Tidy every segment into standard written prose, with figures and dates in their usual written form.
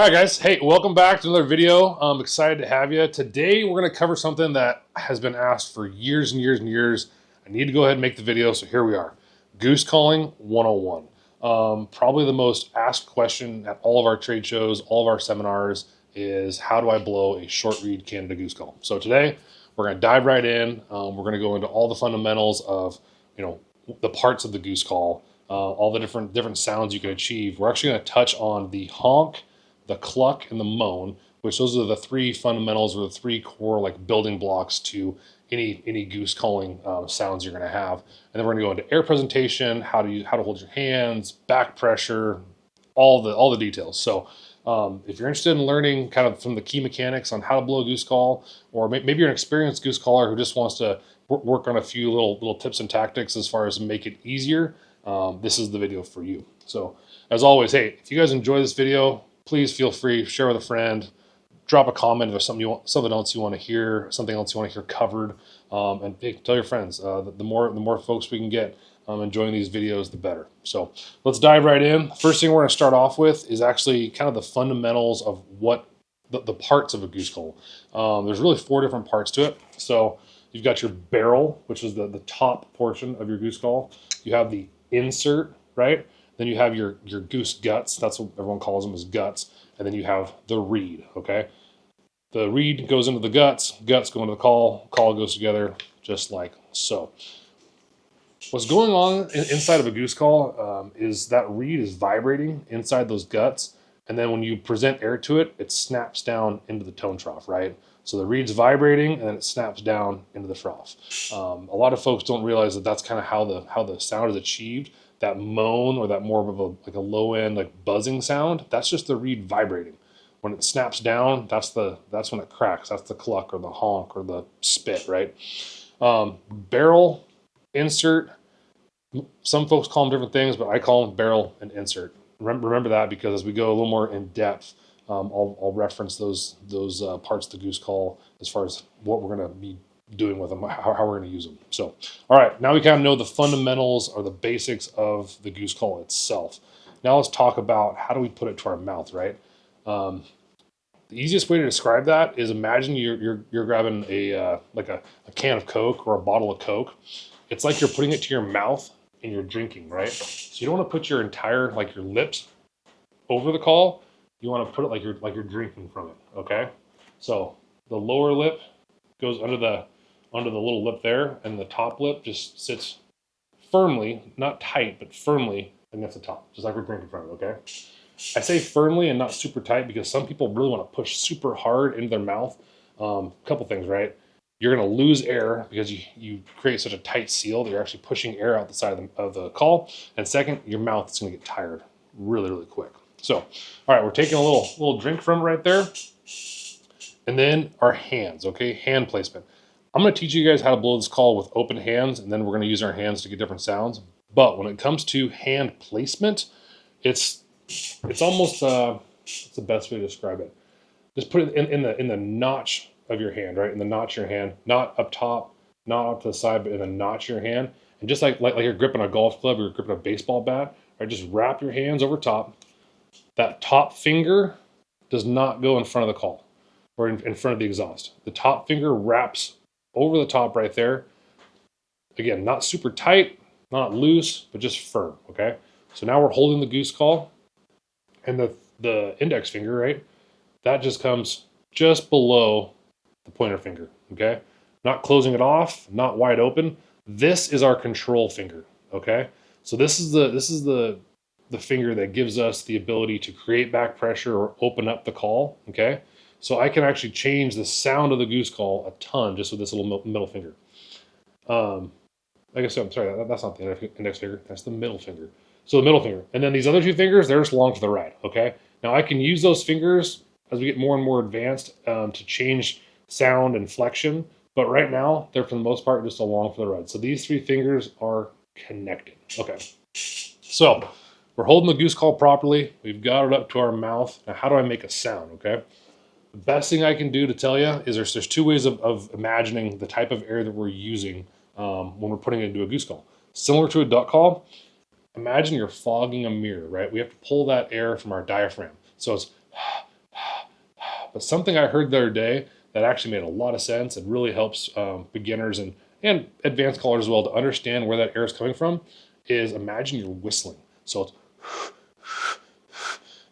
All right, guys. Hey, welcome back to another video. I'm excited to have you. Today, we're going to cover something that has been asked for years and years and years. I need to go ahead and make the video, so here we are. Goose Calling 101. Probably the most asked question at all of our trade shows, all of our seminars is how do I blow a short reed Canada goose call? So today, we're going to dive right in. We're going to go into all the fundamentals of, the parts of the goose call, all the different sounds you can achieve. We're actually going to touch on the honk, the cluck, and the moan, which those are the three fundamentals or the three core building blocks to any goose calling sounds you're going to have. And then we're going to go into air presentation, how to hold your hands, back pressure, all the details. So if you're interested in learning kind of from the key mechanics on how to blow a goose call, or maybe you're an experienced goose caller who just wants to work on a few little tips and tactics as far as make it easier, this is the video for you. So as always, hey, if you guys enjoy this video, please feel free, share with a friend, drop a comment if there's something else you want to hear, something else you want to hear covered, and hey, tell your friends. The more folks we can get enjoying these videos, the better. So let's dive right in. The first thing we're going to start off with is actually kind of the fundamentals of what the parts of a goose call. There's really 4 different parts to it. So you've got your barrel, which is the top portion of your goose call. You have the insert, right? Then you have your goose guts. That's what everyone calls them, is guts. And then you have the reed, okay? The reed goes into the guts go into the call goes together just like so. What's going on inside of a goose call is that reed is vibrating inside those guts. And then when you present air to it, it snaps down into the tone trough, right? So the reed's vibrating and then it snaps down into the trough. A lot of folks don't realize that that's kind of how the sound is achieved. That moan, or that more of a low end buzzing sound, that's just the reed vibrating. When it snaps down, that's when it cracks. That's the cluck or the honk or the spit, right? Barrel, insert. Some folks call them different things, but I call them barrel and insert. Remember that, because as we go a little more in depth, I'll reference those parts of the goose call as far as what we're going to be doing with them, how we're going to use them. So, all right, now we kind of know the fundamentals or the basics of the goose call itself. Now let's talk about how do we put it to our mouth, right? The easiest way to describe that is imagine you're grabbing a can of Coke or a bottle of Coke. It's like you're putting it to your mouth and you're drinking, right? So you don't want to put your entire your lips over the call. You want to put it like you're drinking from it, okay? So the lower lip goes under the little lip there, and the top lip just sits firmly, not tight, but firmly against the top, just like we're drinking from it, okay? I say firmly and not super tight because some people really want to push super hard into their mouth. Couple things, right? You're going to lose air because you create such a tight seal that you're actually pushing air out the side of the call. And second, your mouth is going to get tired really, really quick. So, all right, we're taking a little drink from it right there. And then our hands, okay? Hand placement. I'm going to teach you guys how to blow this call with open hands, and then we're going to use our hands to get different sounds. But when it comes to hand placement, it's almost what's the best way to describe it? Just put it in the notch of your hand, right? In the notch of your hand, not up top, not up to the side, but in the notch of your hand. And just like you're gripping a golf club or you're gripping a baseball bat, right? Just wrap your hands over top. That top finger does not go in front of the call or in front of the exhaust. The top finger wraps over the top right there. Again, not super tight, not loose, but just firm, okay? So now we're holding the goose call, and the index finger, right? That just comes just below the pointer finger, okay? Not closing it off, not wide open. This is our control finger, okay? So this is the finger that gives us the ability to create back pressure or open up the call, okay? So I can actually change the sound of the goose call a ton just with this little middle finger. Like I said, I'm sorry, that's not the index finger. That's the middle finger. So the middle finger. And then these other 2 fingers, they're just along to the right, okay? Now I can use those fingers as we get more and more advanced to change sound and flexion. But right now, they're for the most part just along for the ride. So these 3 fingers are connected. Okay. So we're holding the goose call properly. We've got it up to our mouth. Now how do I make a sound, okay? The best thing I can do to tell you is there's 2 ways of imagining the type of air that we're using when we're putting it into a goose call. Similar to a duck call, imagine you're fogging a mirror, right? We have to pull that air from our diaphragm. So it's But something I heard the other day that actually made a lot of sense and really helps beginners and advanced callers as well to understand where that air is coming from is imagine you're whistling. So it's,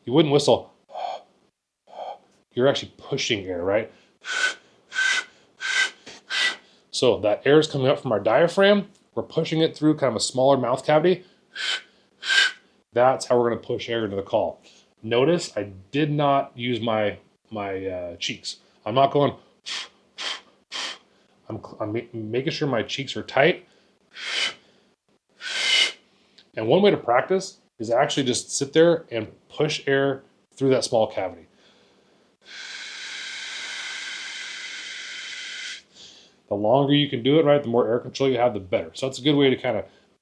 you wouldn't whistle, you're actually pushing air, right? So that air is coming up from our diaphragm. We're pushing it through kind of a smaller mouth cavity. That's how we're going to push air into the call. Notice I did not use my cheeks. I'm not going. I'm making sure my cheeks are tight. And one way to practice is actually just sit there and push air through that small cavity. The longer you can do it, right, the more air control you have, the better. So that's a good way to kind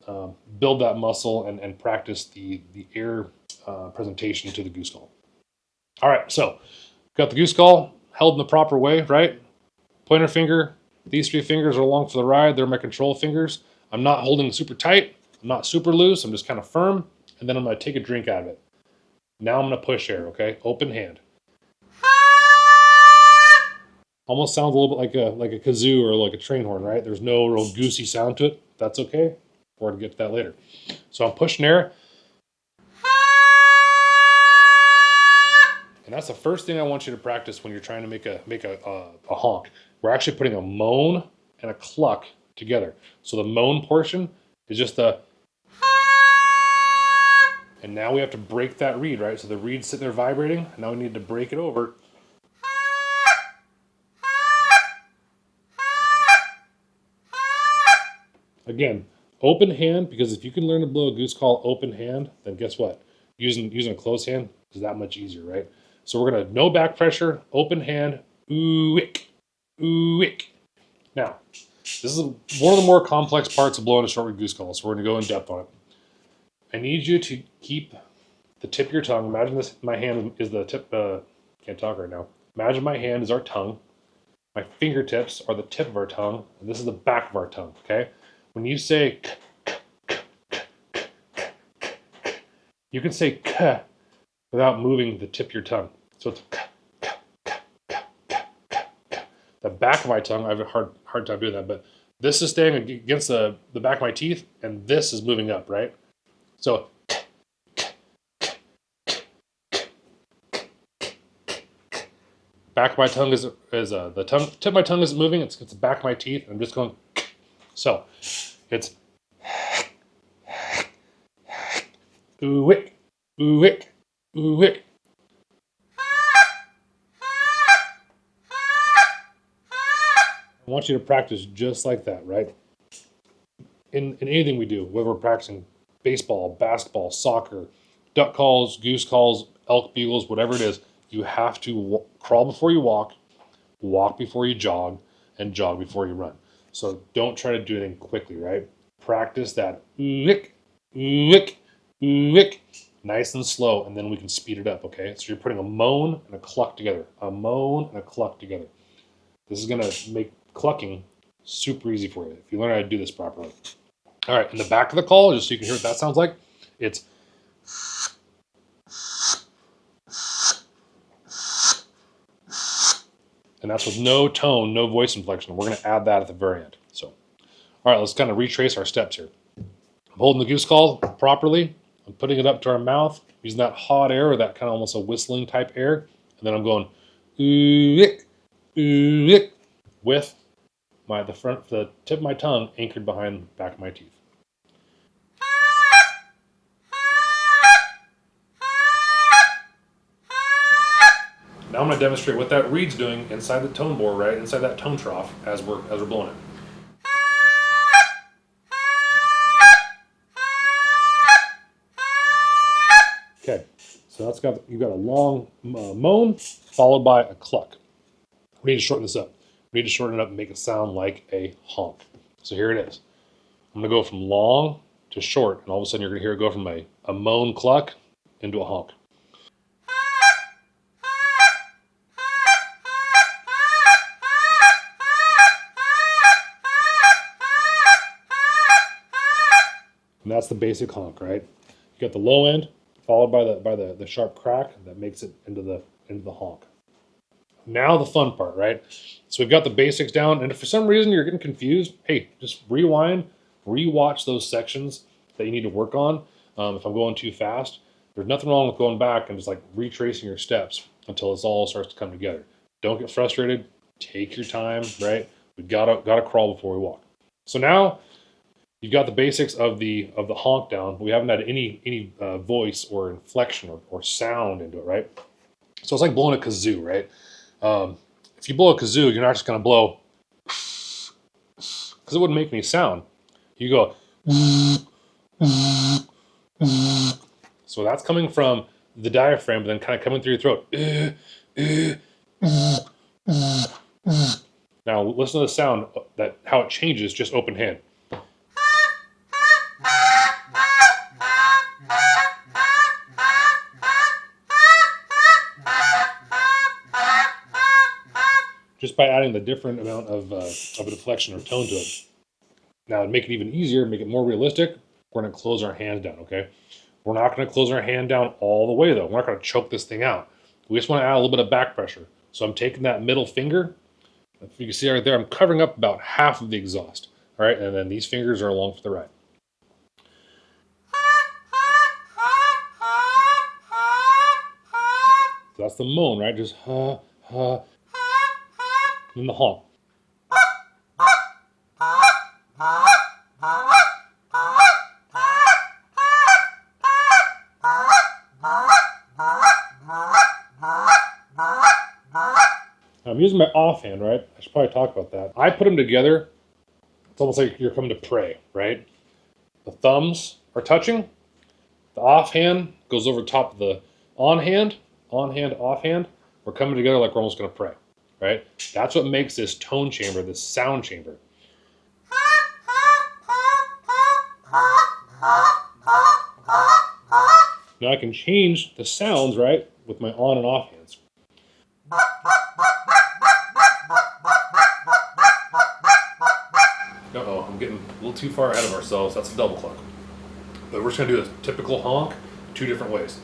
of build that muscle and practice the air presentation to the goose call. All right, so got the goose call held in the proper way, right? Pointer finger, these 3 fingers are along for the ride. They're my control fingers. I'm not holding super tight. I'm not super loose. I'm just kind of firm. And then I'm going to take a drink out of it. Now I'm going to push air, okay? Open hand. Almost sounds a little bit like a kazoo or like a train horn, right? There's no real goosey sound to it. That's okay. We're going to get to that later. So I'm pushing air. And that's the first thing I want you to practice when you're trying to make a honk. We're actually putting a moan and a cluck together. So the moan portion is just the, and now we have to break that reed, right? So the reed's sitting there vibrating. Now we need to break it over. Again, open hand, because if you can learn to blow a goose call open hand, then guess what? Using a closed hand is that much easier, right? So we're gonna no back pressure, open hand, ooh-ick, ooh-ick. Now, this is one of the more complex parts of blowing a short goose call, so we're gonna go in depth on it. I need you to keep the tip of your tongue. Imagine this, my hand is the tip, can't talk right now. Imagine my hand is our tongue. My fingertips are the tip of our tongue, and this is the back of our tongue, okay? When you say k, you can say k without moving the tip of your tongue. So it's k. The back of my tongue, I have a hard time doing that, but this is staying against the back of my teeth, and this is moving up, right? So back of my tongue is the tongue tip of my tongue isn't moving, it's the back of my teeth. I'm just going. So it's ooh-wick, ooh-wick, ooh-wick. I want you to practice just like that, right? In anything we do, whether we're practicing baseball, basketball, soccer, duck calls, goose calls, elk bugles, whatever it is, you have to crawl before you walk before you jog, and jog before you run. So don't try to do anything quickly, right? Practice that lick, lick, lick, nice and slow, and then we can speed it up, okay? So you're putting a moan and a cluck together. A moan and a cluck together. This is going to make clucking super easy for you if you learn how to do this properly. All right, in the back of the call, just so you can hear what that sounds like, it's and that's with no tone, no voice inflection. We're going to add that at the very end. So, all right, let's kind of retrace our steps here. I'm holding the goose call properly. I'm putting it up to our mouth, using that hot air or that kind of almost a whistling type air. And then I'm going, with the tip of my tongue anchored behind the back of my teeth. Now I'm going to demonstrate what that reed's doing inside the tone bore, right? Inside that tone trough as we're blowing it. Okay, so you've got a long moan followed by a cluck. We need to shorten this up. We need to shorten it up and make it sound like a honk. So here it is. I'm going to go from long to short, and all of a sudden you're going to hear it go from a moan cluck into a honk. And that's the basic honk, right? You got the low end followed by the sharp crack that makes it into the honk. Now the fun part, right? So we've got the basics down, and if for some reason you're getting confused, hey, just rewind, rewatch those sections that you need to work on. If I'm going too fast, there's nothing wrong with going back and just like retracing your steps until this all starts to come together. Don't get frustrated. Take your time, right? We gotta crawl before we walk. So now you've got the basics of the honk down. We haven't had any voice or inflection or sound into it, right? So it's like blowing a kazoo, right? If you blow a kazoo, you're not just going to blow because it wouldn't make any sound. You go. So that's coming from the diaphragm, but then kind of coming through your throat. Now listen to the sound, how it changes just open hand. Just by adding the different amount of a deflection or tone to it. Now, to make it even easier, make it more realistic, we're going to close our hand down, okay? We're not going to close our hand down all the way, though. We're not going to choke this thing out. We just want to add a little bit of back pressure. So I'm taking that middle finger. If you can see right there, I'm covering up about half of the exhaust, all right? And then these fingers are along for the ride. So that's the moan, right? Just ha, ha. And the honk. I'm using my offhand, right? I should probably talk about that. I put them together. It's almost like you're coming to pray, right? The thumbs are touching. The offhand goes over top of the on-hand, offhand. We're coming together like we're almost going to pray. Right? That's what makes this tone chamber, this sound chamber. Now I can change the sounds, right, with my on and off hands. Uh-oh, I'm getting a little too far ahead of ourselves. That's a double cluck. But we're just going to do a typical honk 2 different ways.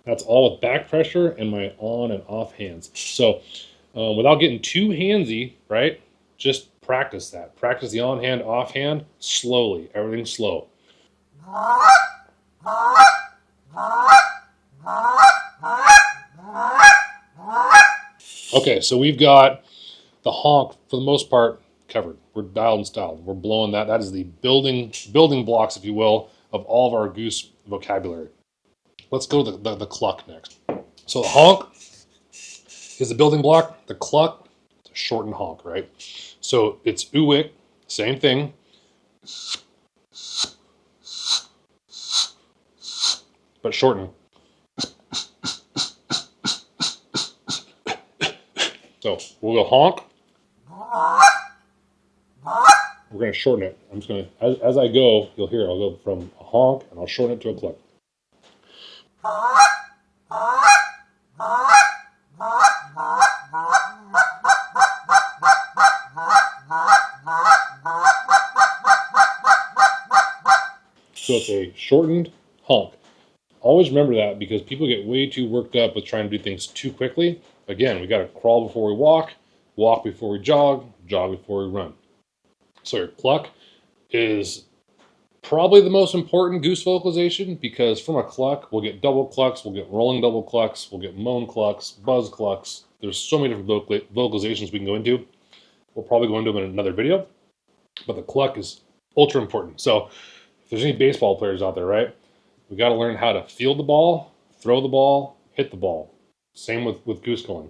That's all with back pressure and my on and off hands. So without getting too handsy, right, just practice that. Practice the on hand, off hand, slowly. Everything's slow. Okay, so we've got the honk, for the most part, covered. We're dialed and styled. We're blowing that. That is the building blocks, if you will, of all of our goose vocabulary. Let's go to the cluck next. So the honk is the building block. The cluck, it's a shortened honk, right? So it's ooh-wick, same thing. But shortened. So we'll go honk. We're going to shorten it. I'm just going to, as I go, you'll hear I'll go from a honk and I'll shorten it to a cluck. So it's a shortened honk. Always remember that because people get way too worked up with trying to do things too quickly. Again, we got to crawl before we walk before we jog before we run. So your cluck is probably the most important goose vocalization because from a cluck, we'll get double clucks, we'll get rolling double clucks, we'll get moan clucks, buzz clucks. There's so many different vocalizations we can go into. We'll probably go into them in another video, but the cluck is ultra important. So if there's any baseball players out there, right, we got to learn how to field the ball, throw the ball, hit the ball. Same with goose calling.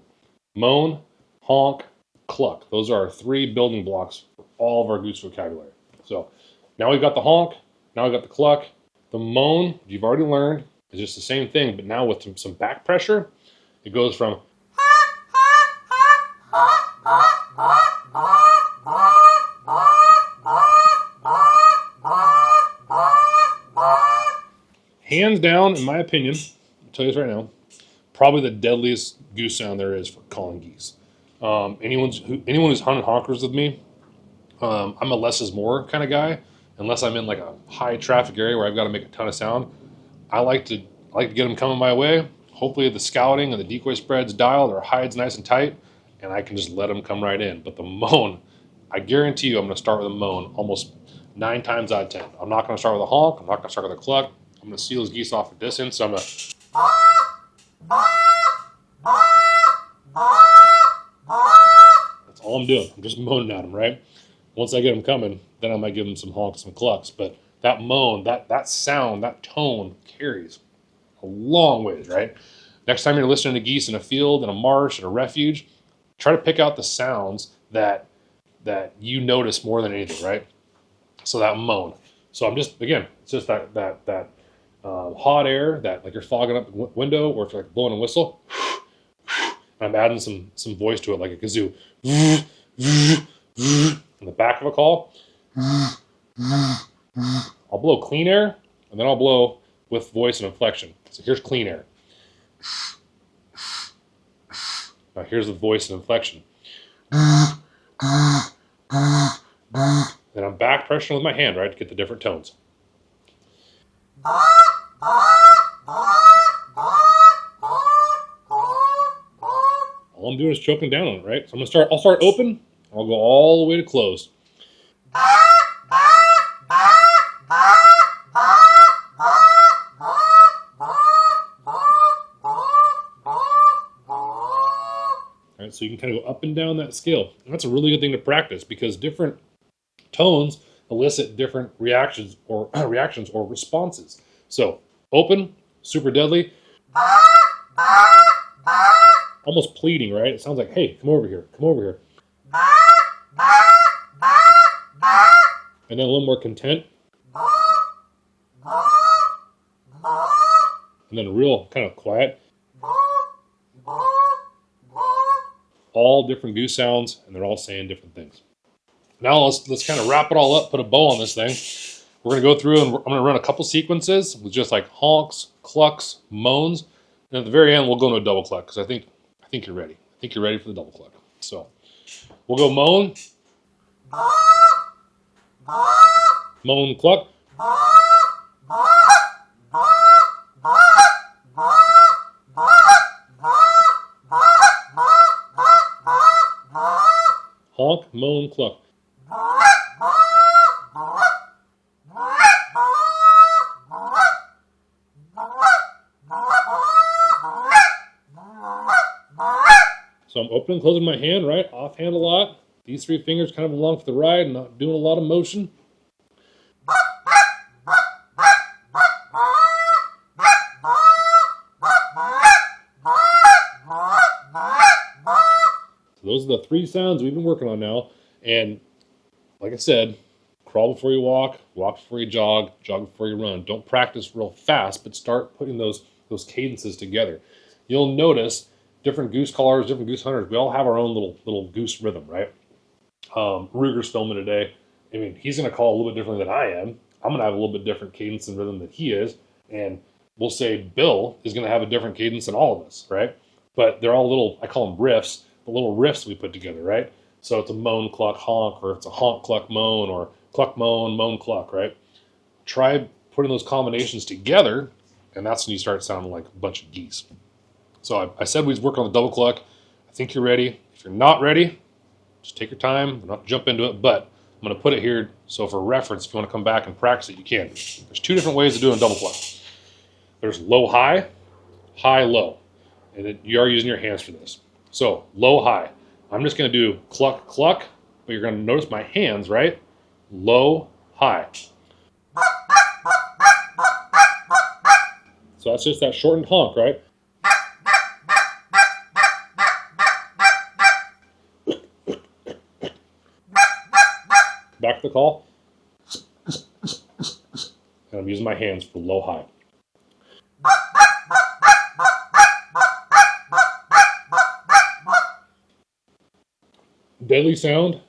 Moan, honk, cluck. Those are our 3 building blocks for all of our goose vocabulary. So now we've got the honk, now we've got the cluck. The moan, you've already learned, is just the same thing, but now with some back pressure, it goes from hands down, in my opinion, I'll tell you this right now, probably the deadliest goose sound there is for calling geese. Anyone who's hunted honkers with me, I'm a less is more kind of guy. unless I'm in like a high traffic area where I've got to make a ton of sound, I like to get them coming my way. Hopefully the scouting and the decoy spread's dialed, or hides nice and tight, and I can just let them come right in. But the moan, I guarantee you I'm going to start with a moan almost 9 times out of 10. I'm not going to start with a honk. I'm not going to start with a cluck. I'm going to see those geese off a distance. So I'm going to... That's all I'm doing. I'm just moaning at them, right? Once I get them coming, then I might give them some honks, some clucks. But that moan, that sound, that tone carries a long ways, right? Next time you're listening to geese in a field, in a marsh, in a refuge, try to pick out the sounds that you notice more than anything, right? So that moan. So I'm just, again, it's just that hot air, that like you're fogging up the window, or if you're like blowing a whistle. And I'm adding some voice to it, like a kazoo. In the back of a call, I'll blow clean air, and then I'll blow with voice and inflection. So here's clean air. Now here's the voice and inflection. And I'm back pressuring with my hand, right, to get the different tones. All I'm doing is choking down on it, right? So I'll start open, I'll go all the way to closed. All right, so you can kind of go up and down that scale. And that's a really good thing to practice, because different tones elicit different reactions or responses. So open, super deadly, almost pleading, right? It sounds like, hey, come over here, come over here. And then a little more content. And then real kind of quiet. All different goose sounds, and they're all saying different things. Now let's kind of wrap it all up, put a bow on this thing. We're going to go through, and I'm going to run a couple sequences with just like honks, clucks, moans. And at the very end, we'll go into a double cluck, because I think you're ready. I think you're ready for the double cluck. So we'll go moan, moan, cluck, honk, moan, cluck. So I'm opening and closing my hand, right? Offhand a lot. These 3 fingers kind of along for the ride, not doing a lot of motion. So those are the 3 sounds we've been working on now. And like I said, crawl before you walk before you jog before you run. Don't practice real fast, but start putting those cadences together. You'll notice different goose callers, different goose hunters, we all have our own little goose rhythm, right? Ruger's filming today. I mean, he's going to call a little bit differently than I am. I'm going to have a little bit different cadence and rhythm than he is. And we'll say Bill is going to have a different cadence than all of us, right? But they're all little, I call them riffs, the little riffs we put together, right? So it's a moan, cluck, honk, or it's a honk, cluck, moan, or cluck, moan, cluck, right? Try putting those combinations together, and that's when you start sounding like a bunch of geese. So I said we'd work on the double cluck. I think you're ready. If you're not ready, just take your time, not jump into it, but I'm going to put it here so for reference, if you want to come back and practice it, you can. There's 2 different ways of doing a double cluck. There's low, high, low. And you are using your hands for this. So low, high. I'm just going to do cluck, cluck, but you're going to notice my hands, right? Low, high. So that's just that shortened honk, right? Back to the call. And I'm using my hands for low, high. Deadly sound,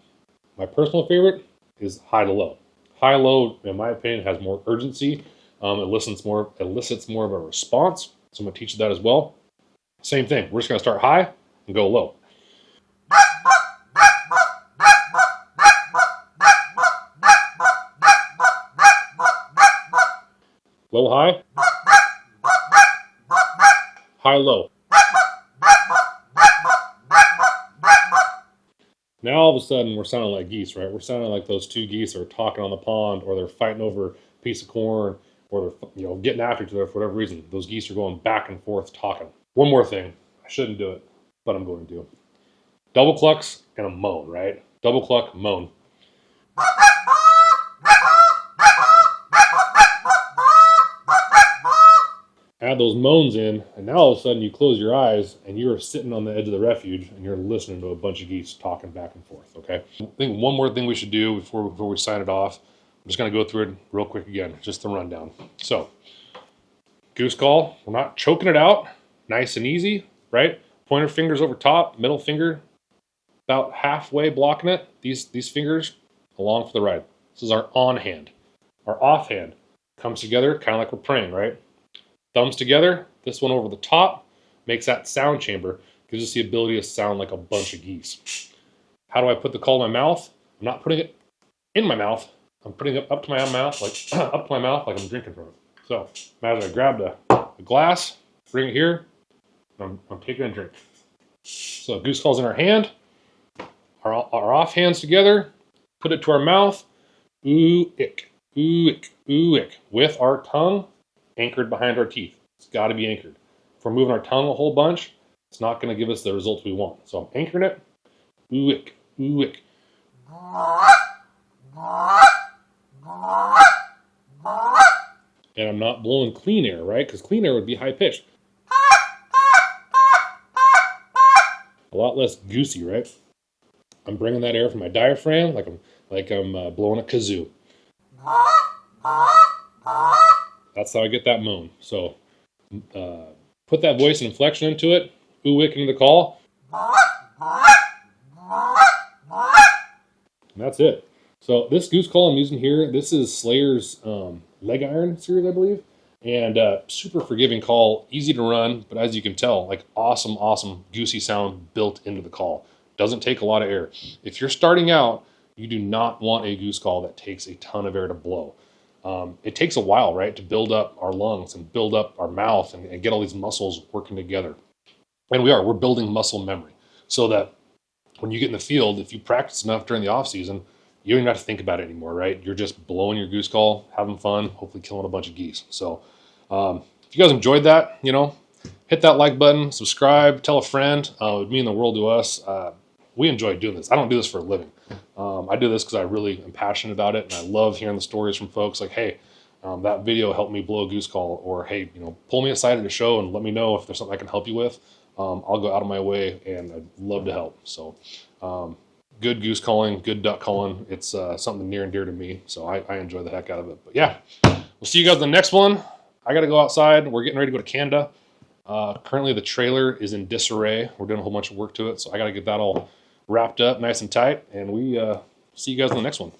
my personal favorite, is high to low. High low, in my opinion, has more urgency. It elicits more of a response. So I'm going to teach you that as well. Same thing. We're just going to start high and go low. Low, high. High, low. Now all of a sudden we're sounding like geese, right? We're sounding like those two geese are talking on the pond, or they're fighting over a piece of corn, or they're getting after each other for whatever reason. Those geese are going back and forth talking. One more thing. I shouldn't do it, but I'm going to. Double clucks and a moan, right? Double cluck, moan. Add those moans in, and now all of a sudden you close your eyes and you're sitting on the edge of the refuge and you're listening to a bunch of geese talking back and forth, okay? I think one more thing we should do before we sign it off, I'm just going to go through it real quick again, just the rundown. So, goose call, we're not choking it out, nice and easy, right? Pointer fingers over top, middle finger about halfway blocking it. These fingers along for the ride. This is our on hand. Our off hand comes together kind of like we're praying, right? Thumbs together, this one over the top, makes that sound chamber, gives us the ability to sound like a bunch of geese. How do I put the call in my mouth? I'm not putting it in my mouth. I'm putting it up to my mouth, like up to my mouth, like I'm drinking from it. So imagine I grabbed a glass, bring it here, and I'm taking a drink. So goose call's in our hand, our off hands together, put it to our mouth, ooh ick, with our tongue anchored behind our teeth. It's got to be anchored. If we're moving our tongue a whole bunch, it's not going to give us the results we want. So I'm anchoring it. Ooh ick, ooh ick. And I'm not blowing clean air, right? Because clean air would be high pitched. A lot less goosey, right? I'm bringing that air from my diaphragm like I'm blowing a kazoo. That's how I get that moan. So put that voice and inflection into it. Ooh, wick into the call. And that's it. So this goose call I'm using here, this is Slayer's leg iron series, I believe. And super forgiving call, easy to run, but as you can tell, like awesome goosey sound built into the call. Doesn't take a lot of air. If you're starting out, you do not want a goose call that takes a ton of air to blow. It takes a while, right, to build up our lungs and build up our mouth and get all these muscles working together. And we're building muscle memory so that when you get in the field, if you practice enough during the off season, you don't even have to think about it anymore, right? You're just blowing your goose call, having fun, hopefully killing a bunch of geese. So if you guys enjoyed that, hit that like button, subscribe, tell a friend. It would mean the world to us. We enjoy doing this. I don't do this for a living. I do this because I really am passionate about it, and I love hearing the stories from folks like, hey, that video helped me blow a goose call, or hey, pull me aside at a show and let me know if there's something I can help you with. I'll go out of my way, and I'd love to help. So good goose calling, good duck calling. It's something near and dear to me, so I enjoy the heck out of it. But yeah, we'll see you guys in the next one. I got to go outside. We're getting ready to go to Canada. Currently, the trailer is in disarray. We're doing a whole bunch of work to it, so I got to get that all wrapped up nice and tight, and we see you guys in the next one.